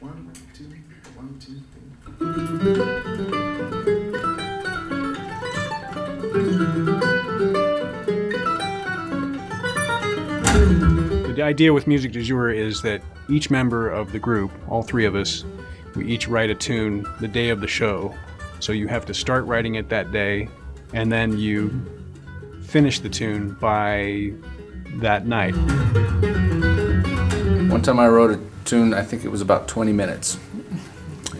1, 2, 1, 2, 3. The idea with Musique du Jour is that each member of the group, all three of us, we each write a tune the day of the show. So you have to start writing it that day, and then you finish the tune by that night. One time I wrote a tune, I think it was about 20 minutes.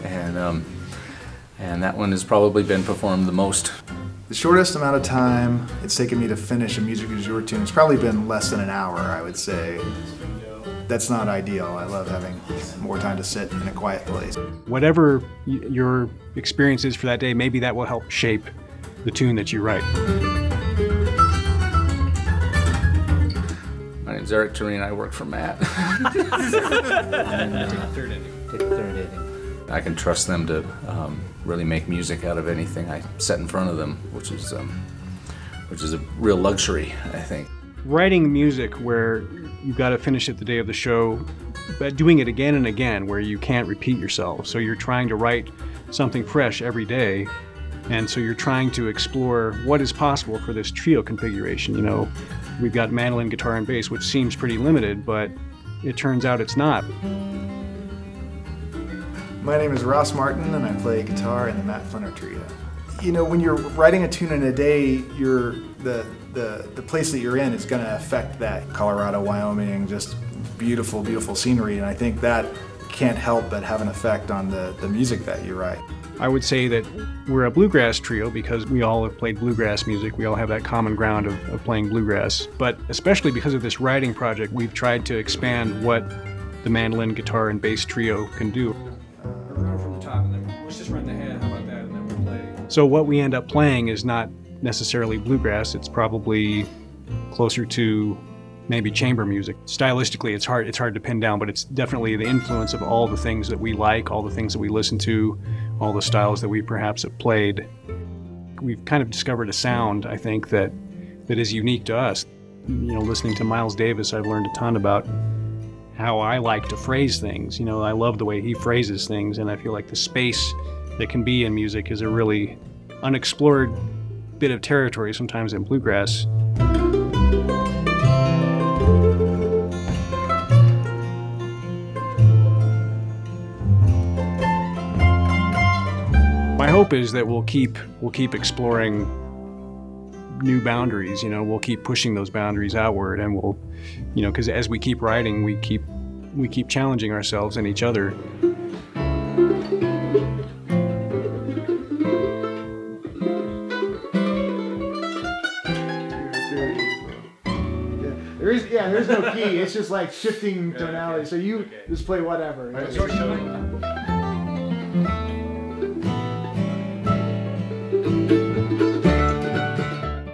And that one has probably been performed the most. The shortest amount of time it's taken me to finish a Musique du Jour tune has probably been less than an hour, I would say. That's not ideal. I love having more time to sit in a quiet place. Whatever your experience is for that day, maybe that will help shape the tune that you write. My name's Eric Tureen, I work for Matt. Take the third inning. I can trust them to really make music out of anything I set in front of them, which is a real luxury, I think. Writing music where you've got to finish it the day of the show, but doing it again and again where you can't repeat yourself. So you're trying to write something fresh every day, and so you're trying to explore what is possible for this trio configuration. You know, we've got mandolin, guitar, and bass, which seems pretty limited, but it turns out it's not. My name is Ross Martin, and I play guitar in the Matt Flinner trio. You know, when you're writing a tune in a day, the place that you're in is going to affect that. Colorado, Wyoming, just beautiful, beautiful scenery, and I think that can't help but have an effect on the music that you write. I would say that we're a bluegrass trio because we all have played bluegrass music. We all have that common ground of playing bluegrass. But especially because of this writing project, we've tried to expand what the mandolin, guitar, and bass trio can do. From the top, and then let's just run the head. How about that? And then we'll play. So what we end up playing is not necessarily bluegrass. It's probably closer to maybe chamber music. Stylistically, it's hard to pin down, but it's definitely the influence of all the things that we like, all the things that we listen to, all the styles that we perhaps have played. We've kind of discovered a sound, I think, that is unique to us. You know, listening to Miles Davis, I've learned a ton about how I like to phrase things. You know, I love the way he phrases things, and I feel like the space that can be in music is a really unexplored bit of territory sometimes in bluegrass. My hope is that we'll keep exploring new boundaries. You know, we'll keep pushing those boundaries outward, and we'll, you know, because as we keep writing, we keep challenging ourselves and each other. There's no key. It's just like shifting tonality. So you just play whatever.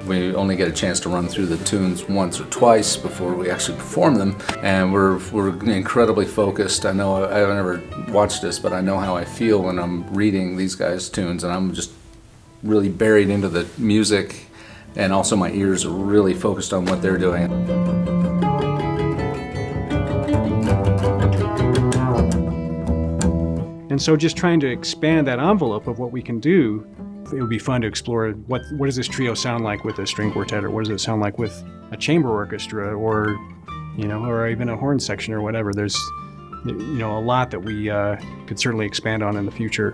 We only get a chance to run through the tunes once or twice before we actually perform them, and we're incredibly focused. I know I've never watched this, but I know how I feel when I'm reading these guys' tunes, and I'm just really buried into the music, and also my ears are really focused on what they're doing. And so just trying to expand that envelope of what we can do, it would be fun to explore what does this trio sound like with a string quartet, or what does it sound like with a chamber orchestra, or, you know, or even a horn section or whatever. There's, you know, a lot that we could certainly expand on in the future.